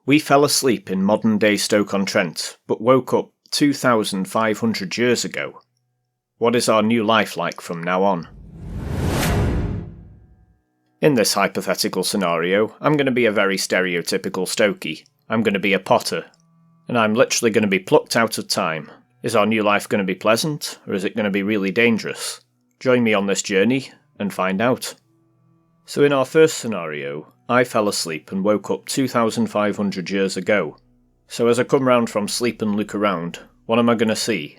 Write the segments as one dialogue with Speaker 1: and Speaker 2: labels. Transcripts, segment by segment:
Speaker 1: We fell asleep in modern-day Stoke-on-Trent, but woke up 2,500 years ago. What is our new life like from now on? In this hypothetical scenario, I'm going to be a very stereotypical Stokie. I'm going to be a potter. And I'm literally going to be plucked out of time. Is our new life going to be pleasant, or is it going to be really dangerous? Join me on this journey and find out. So in our first scenario, I fell asleep and woke up 2,500 years ago. So as I come round from sleep and look around, what am I going to see?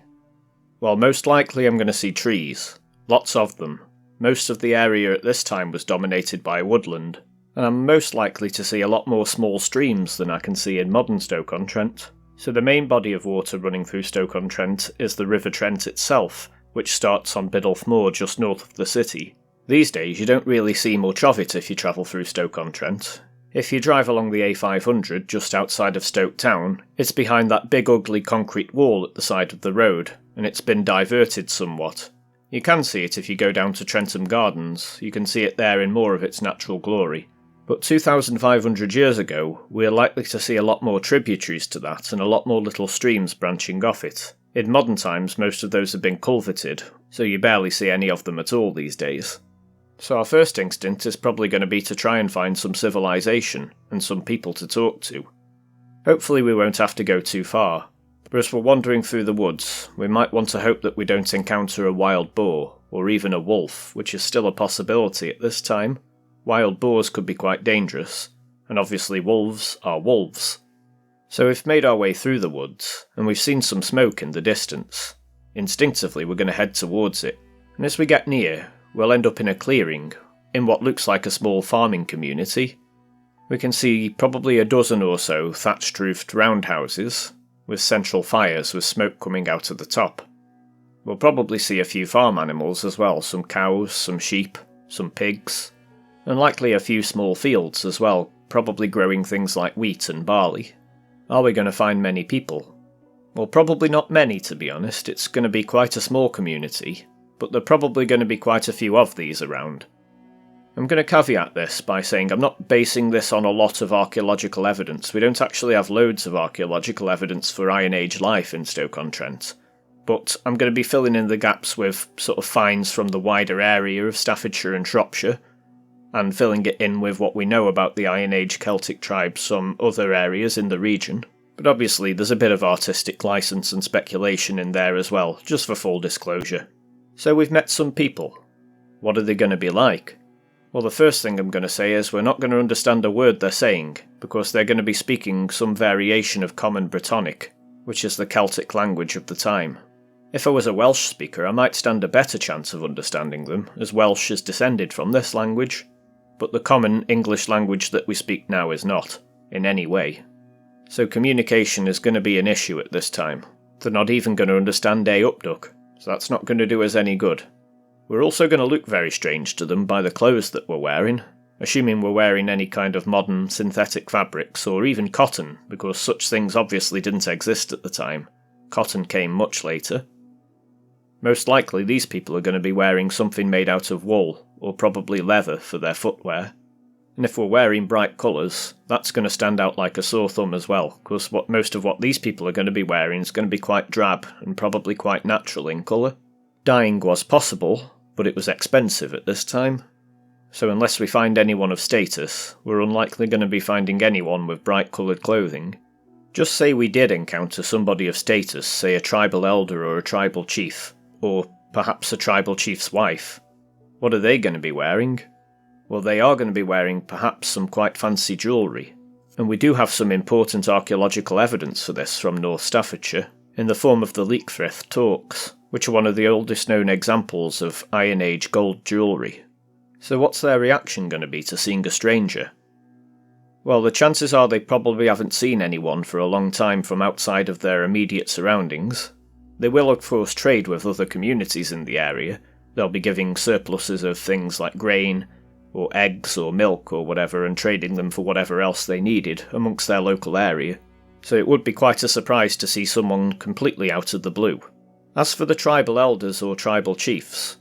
Speaker 1: Well, most likely I'm going to see trees. Lots of them. Most of the area at this time was dominated by woodland, and I'm most likely to see a lot more small streams than I can see in modern Stoke-on-Trent. So the main body of water running through Stoke-on-Trent is the River Trent itself, which starts on Biddulph Moor just north of the city. These days you don't really see much of it if you travel through Stoke-on-Trent. If you drive along the A500 just outside of Stoke town, it's behind that big ugly concrete wall at the side of the road, and it's been diverted somewhat. You can see it if you go down to Trentham Gardens, you can see it there in more of its natural glory. But 2,500 years ago, we're likely to see a lot more tributaries to that and a lot more little streams branching off it. In modern times, most of those have been culverted, so you barely see any of them at all these days. So our first instinct is probably going to be to try and find some civilization and some people to talk to. Hopefully we won't have to go too far, but as we're wandering through the woods, we might want to hope that we don't encounter a wild boar, or even a wolf, which is still a possibility at this time. Wild boars could be quite dangerous, and obviously wolves are wolves. So we've made our way through the woods, and we've seen some smoke in the distance. Instinctively we're going to head towards it, and as we get near, we'll end up in a clearing, in what looks like a small farming community. We can see probably a dozen or so thatched-roofed roundhouses, with central fires with smoke coming out of the top. We'll probably see a few farm animals as well, some cows, some sheep, some pigs, and likely a few small fields as well, probably growing things like wheat and barley. Are we going to find many people? Well, probably not many, to be honest. It's going to be quite a small community, but there are probably going to be quite a few of these around. I'm going to caveat this by saying I'm not basing this on a lot of archaeological evidence. We don't actually have loads of archaeological evidence for Iron Age life in Stoke-on-Trent, but I'm going to be filling in the gaps with sort of finds from the wider area of Staffordshire and Shropshire, and filling it in with what we know about the Iron Age Celtic tribes from other areas in the region. But obviously there's a bit of artistic license and speculation in there as well, just for full disclosure. So we've met some people. What are they going to be like? Well, the first thing I'm going to say is we're not going to understand a word they're saying, because they're going to be speaking some variation of Common Brittonic, which is the Celtic language of the time. If I was a Welsh speaker, I might stand a better chance of understanding them, as Welsh is descended from this language, but the common English language that we speak now is not, in any way. So communication is going to be an issue at this time. They're not even going to understand Upduck. So that's not going to do us any good. We're also going to look very strange to them by the clothes that we're wearing, assuming we're wearing any kind of modern synthetic fabrics or even cotton, because such things obviously didn't exist at the time. Cotton came much later. Most likely these people are going to be wearing something made out of wool, or probably leather for their footwear. And if we're wearing bright colours, that's going to stand out like a sore thumb as well, because most of what these people are going to be wearing is going to be quite drab and probably quite natural in colour. Dyeing was possible, but it was expensive at this time. So unless we find anyone of status, we're unlikely going to be finding anyone with bright coloured clothing. Just say we did encounter somebody of status, say a tribal elder or a tribal chief, or perhaps a tribal chief's wife. What are they going to be wearing? Well, they are going to be wearing perhaps some quite fancy jewellery, and we do have some important archaeological evidence for this from North Staffordshire, in the form of the Leekfrith Torcs, which are one of the oldest known examples of Iron Age gold jewellery. So what's their reaction going to be to seeing a stranger? Well, the chances are they probably haven't seen anyone for a long time from outside of their immediate surroundings. They will of course trade with other communities in the area. They'll be giving surpluses of things like grain, or eggs or milk or whatever, and trading them for whatever else they needed amongst their local area. So it would be quite a surprise to see someone completely out of the blue. As for the tribal elders or tribal chiefs,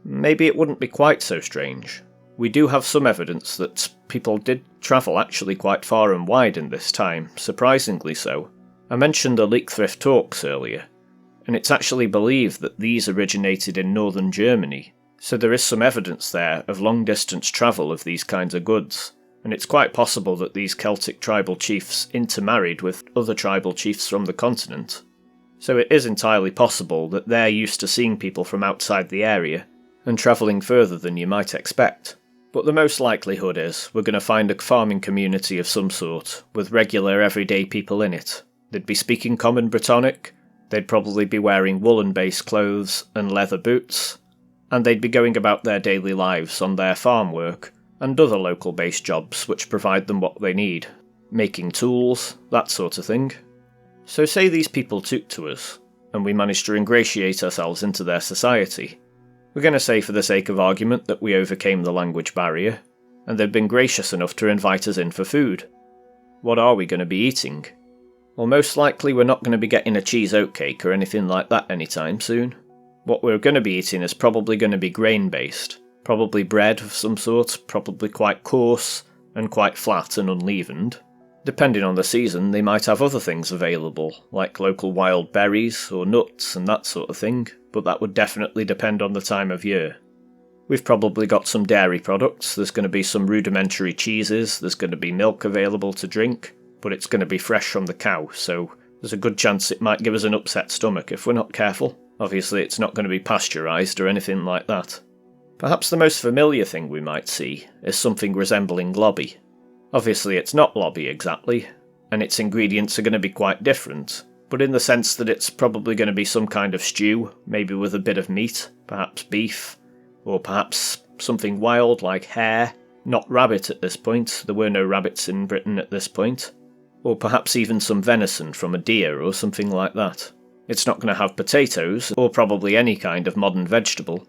Speaker 1: maybe it wouldn't be quite so strange. We do have some evidence that people did travel actually quite far and wide in this time, surprisingly so. I mentioned the Leakthrift talks earlier, and it's actually believed that these originated in northern Germany, so there is some evidence there of long-distance travel of these kinds of goods, and it's quite possible that these Celtic tribal chiefs intermarried with other tribal chiefs from the continent. So it is entirely possible that they're used to seeing people from outside the area, and travelling further than you might expect. But the most likelihood is we're going to find a farming community of some sort, with regular everyday people in it. They'd be speaking common Brittonic, they'd probably be wearing woolen-based clothes and leather boots, and they'd be going about their daily lives on their farm work and other local-based jobs which provide them what they need, making tools, that sort of thing. So say these people took to us, and we managed to ingratiate ourselves into their society. We're going to say for the sake of argument that we overcame the language barrier, and they've been gracious enough to invite us in for food. What are we going to be eating? Well, most likely we're not going to be getting a cheese oatcake or anything like that anytime soon. What we're going to be eating is probably going to be grain-based, probably bread of some sort, probably quite coarse and quite flat and unleavened. Depending on the season, they might have other things available, like local wild berries or nuts and that sort of thing, but that would definitely depend on the time of year. We've probably got some dairy products, there's going to be some rudimentary cheeses, there's going to be milk available to drink, but it's going to be fresh from the cow, so there's a good chance it might give us an upset stomach if we're not careful. Obviously it's not going to be pasteurised or anything like that. Perhaps the most familiar thing we might see is something resembling lobby. Obviously it's not lobby exactly, and its ingredients are going to be quite different, but in the sense that it's probably going to be some kind of stew, maybe with a bit of meat, perhaps beef, or perhaps something wild like hare, not rabbit at this point, there were no rabbits in Britain at this point, or perhaps even some venison from a deer or something like that. It's not going to have potatoes, or probably any kind of modern vegetable.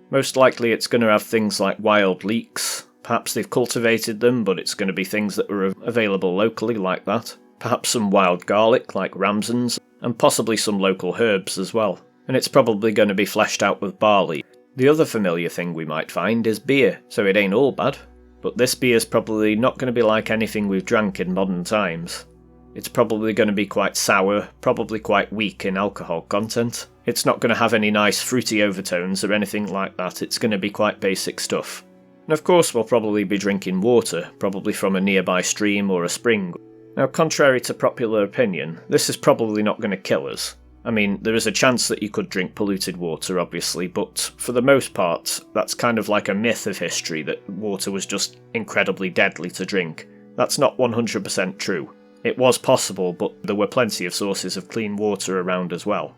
Speaker 1: Most likely it's going to have things like wild leeks. Perhaps they've cultivated them, but it's going to be things that were available locally like that. Perhaps some wild garlic like ramsons, and possibly some local herbs as well. And it's probably going to be fleshed out with barley. The other familiar thing we might find is beer, so it ain't all bad. But this beer's probably not going to be like anything we've drank in modern times. It's probably going to be quite sour, probably quite weak in alcohol content. It's not going to have any nice fruity overtones or anything like that, it's going to be quite basic stuff. And of course we'll probably be drinking water, probably from a nearby stream or a spring. Now, contrary to popular opinion, this is probably not going to kill us. I mean, there is a chance that you could drink polluted water, obviously, but for the most part, that's kind of like a myth of history that water was just incredibly deadly to drink. That's not 100% true. It was possible, but there were plenty of sources of clean water around as well.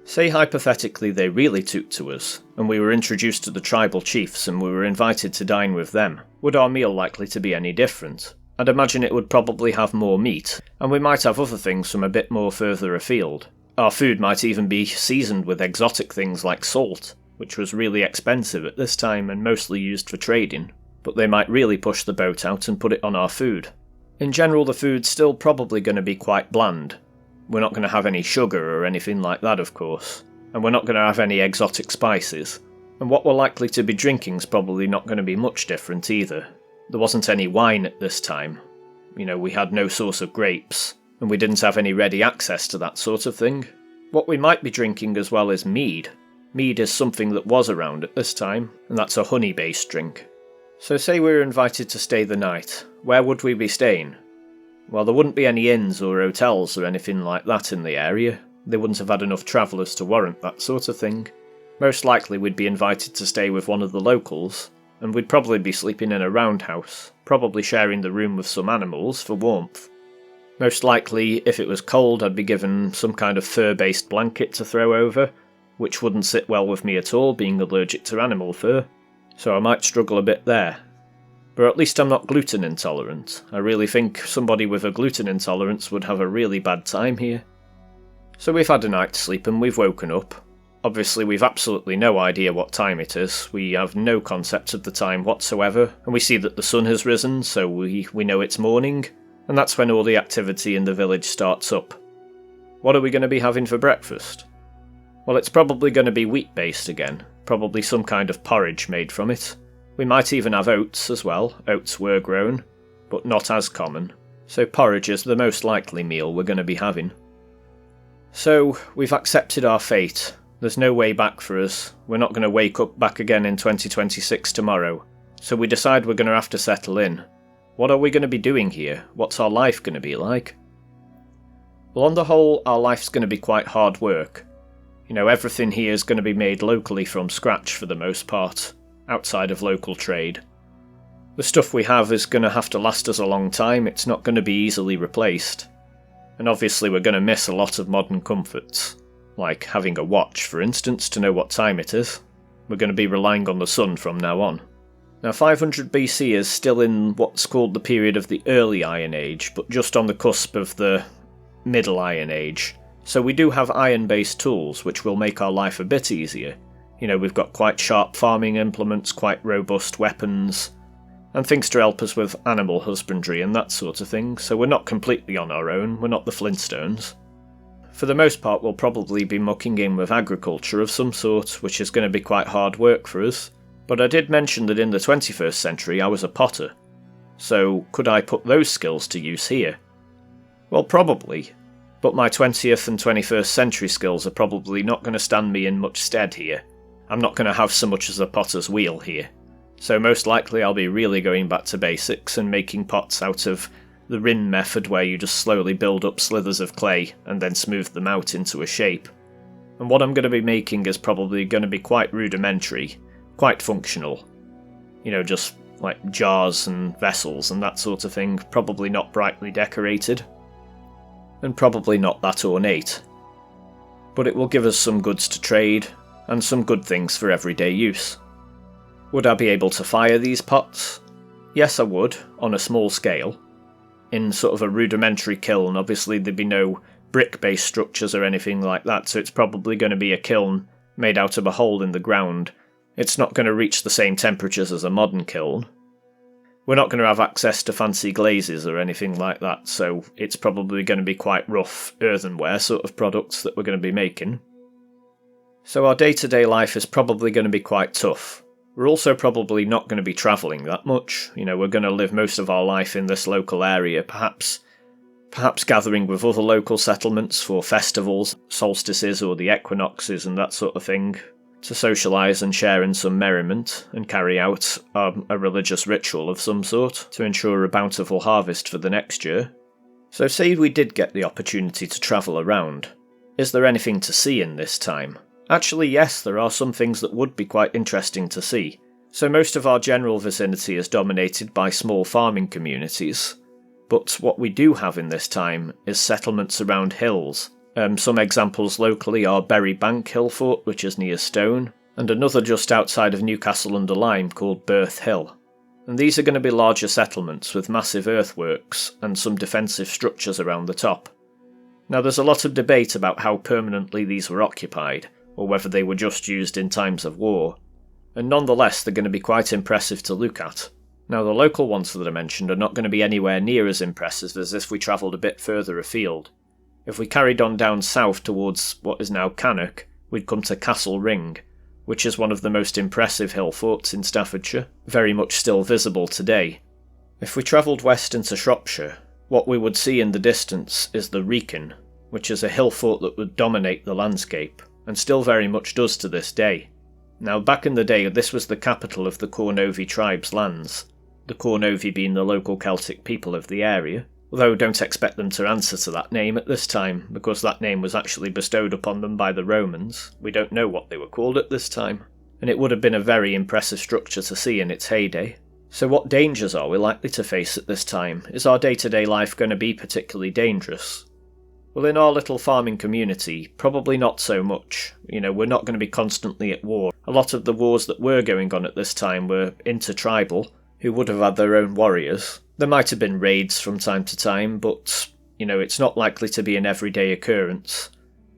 Speaker 1: Say hypothetically they really took to us, and we were introduced to the tribal chiefs and we were invited to dine with them. Would our meal likely to be any different? I'd imagine it would probably have more meat, and we might have other things from a bit more further afield. Our food might even be seasoned with exotic things like salt, which was really expensive at this time and mostly used for trading, but they might really push the boat out and put it on our food. In general, the food's still probably going to be quite bland. We're not going to have any sugar or anything like that, of course, and we're not going to have any exotic spices, and what we're likely to be drinking's probably not going to be much different either. There wasn't any wine at this time. We had no source of grapes, and we didn't have any ready access to that sort of thing. What we might be drinking as well is mead. Mead is something that was around at this time, and that's a honey-based drink. So say we were invited to stay the night, where would we be staying? Well, there wouldn't be any inns or hotels or anything like that in the area. They wouldn't have had enough travellers to warrant that sort of thing. Most likely we'd be invited to stay with one of the locals, and we'd probably be sleeping in a roundhouse, probably sharing the room with some animals for warmth. Most likely, if it was cold, I'd be given some kind of fur-based blanket to throw over, which wouldn't sit well with me at all, being allergic to animal fur, so I might struggle a bit there. But at least I'm not gluten intolerant. I really think somebody with a gluten intolerance would have a really bad time here. So we've had a night's sleep and we've woken up. Obviously we've absolutely no idea what time it is, we have no concept of the time whatsoever, and we see that the sun has risen, so we know it's morning, and that's when all the activity in the village starts up. What are we going to be having for breakfast? Well, it's probably going to be wheat-based again, probably some kind of porridge made from it. We might even have oats as well. Oats were grown, but not as common. So porridge is the most likely meal we're going to be having. So we've accepted our fate. There's no way back for us. We're not going to wake up back again in 2026 tomorrow. So we decide we're going to have to settle in. What are we going to be doing here? What's our life going to be like? Well, on the whole, our life's going to be quite hard work. Everything here is going to be made locally from scratch for the most part, outside of local trade. The stuff we have is going to have to last us a long time. It's not going to be easily replaced. And obviously we're going to miss a lot of modern comforts, like having a watch, for instance, to know what time it is. We're going to be relying on the sun from now on. Now 500 BC is still in what's called the period of the early Iron Age, but just on the cusp of the middle Iron Age. So we do have iron-based tools, which will make our life a bit easier. We've got quite sharp farming implements, quite robust weapons, and things to help us with animal husbandry and that sort of thing, so we're not completely on our own, we're not the Flintstones. For the most part, we'll probably be mucking in with agriculture of some sort, which is going to be quite hard work for us. But I did mention that in the 21st century I was a potter, so could I put those skills to use here? Well, probably, but my 20th and 21st century skills are probably not going to stand me in much stead here. I'm not going to have so much as a potter's wheel here. So most likely I'll be really going back to basics and making pots out of the rim method, where you just slowly build up slithers of clay and then smooth them out into a shape. And what I'm going to be making is probably going to be quite rudimentary, quite functional. Just like jars and vessels and that sort of thing, probably not brightly decorated. And probably not that ornate. But it will give us some goods to trade, and some good things for everyday use. Would I be able to fire these pots? Yes, I would, on a small scale. In sort of a rudimentary kiln, obviously there'd be no brick-based structures or anything like that, so it's probably going to be a kiln made out of a hole in the ground. It's not going to reach the same temperatures as a modern kiln. We're not going to have access to fancy glazes or anything like that, so it's probably going to be quite rough earthenware sort of products that we're going to be making. So our day-to-day life is probably going to be quite tough. We're also probably not going to be travelling that much. We're going to live most of our life in this local area, perhaps gathering with other local settlements for festivals, solstices or the equinoxes and that sort of thing, to socialise and share in some merriment and carry out a religious ritual of some sort to ensure a bountiful harvest for the next year. So say we did get the opportunity to travel around. Is there anything to see in this time? Actually, yes, there are some things that would be quite interesting to see. So most of our general vicinity is dominated by small farming communities. But what we do have in this time is settlements around hills. Some examples locally are Berry Bank Hill Fort, which is near Stone, and another just outside of Newcastle under Lyme called Birth Hill. And these are going to be larger settlements with massive earthworks and some defensive structures around the top. Now there's a lot of debate about how permanently these were occupied, or whether they were just used in times of war, and nonetheless they're going to be quite impressive to look at. Now the local ones that I mentioned are not going to be anywhere near as impressive as if we travelled a bit further afield. If we carried on down south towards what is now Cannock, we'd come to Castle Ring, which is one of the most impressive hill forts in Staffordshire, very much still visible today. If we travelled west into Shropshire, what we would see in the distance is the Wrekin, which is a hill fort that would dominate the landscape, and still very much does to this day. Now back in the day this was the capital of the Cornovii tribe's lands, the Cornovii being the local Celtic people of the area, although don't expect them to answer to that name at this time, because that name was actually bestowed upon them by the Romans. We don't know what they were called at this time, and it would have been a very impressive structure to see in its heyday. So what dangers are we likely to face at this time? Is our day-to-day life going to be particularly dangerous? Well, in our little farming community, probably not so much. We're not going to be constantly at war. A lot of the wars that were going on at this time were intertribal, who would have had their own warriors. There might have been raids from time to time, but, it's not likely to be an everyday occurrence.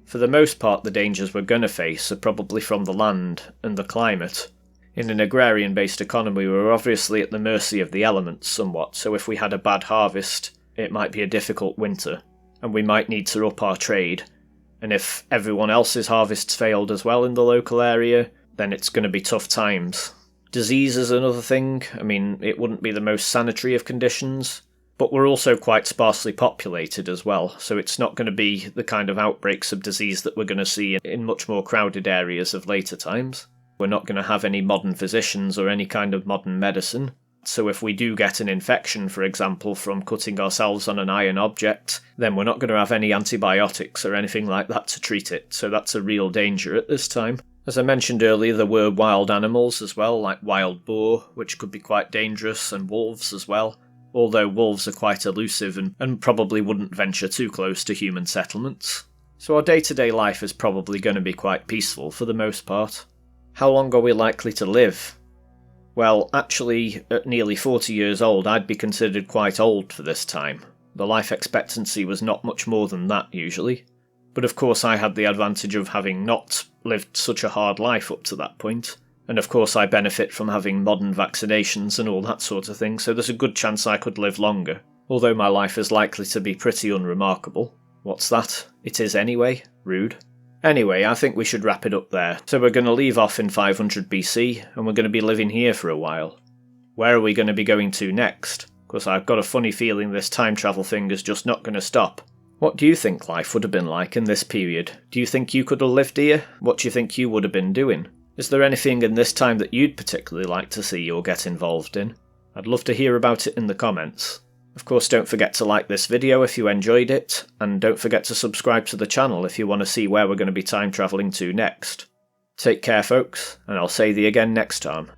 Speaker 1: For the most part, the dangers we're going to face are probably from the land and the climate. In an agrarian-based economy, we're obviously at the mercy of the elements somewhat, so if we had a bad harvest, it might be a difficult winter, and we might need to up our trade. And if everyone else's harvests failed as well in the local area, then it's going to be tough times. Disease is another thing. I mean, it wouldn't be the most sanitary of conditions, but we're also quite sparsely populated as well, so it's not going to be the kind of outbreaks of disease that we're going to see in much more crowded areas of later times. We're not going to have any modern physicians or any kind of modern medicine. So if we do get an infection, for example, from cutting ourselves on an iron object, then we're not going to have any antibiotics or anything like that to treat it, so that's a real danger at this time. As I mentioned earlier, there were wild animals as well, like wild boar, which could be quite dangerous, and wolves as well, although wolves are quite elusive and probably wouldn't venture too close to human settlements. So our day-to-day life is probably going to be quite peaceful for the most part. How long are we likely to live? Well, actually, at nearly 40 years old, I'd be considered quite old for this time. The life expectancy was not much more than that usually. But of course I had the advantage of having not lived such a hard life up to that point. And of course I benefit from having modern vaccinations and all that sort of thing, so there's a good chance I could live longer. Although my life is likely to be pretty unremarkable. What's that? It is anyway? Rude. Anyway, I think we should wrap it up there. So we're going to leave off in 500 BC, and we're going to be living here for a while. Where are we going to be going to next? Because I've got a funny feeling this time travel thing is just not going to stop. What do you think life would have been like in this period? Do you think you could have lived here? What do you think you would have been doing? Is there anything in this time that you'd particularly like to see or get involved in? I'd love to hear about it in the comments. Of course, don't forget to like this video if you enjoyed it, and don't forget to subscribe to the channel if you want to see where we're going to be time travelling to next. Take care folks, and I'll say thee again next time.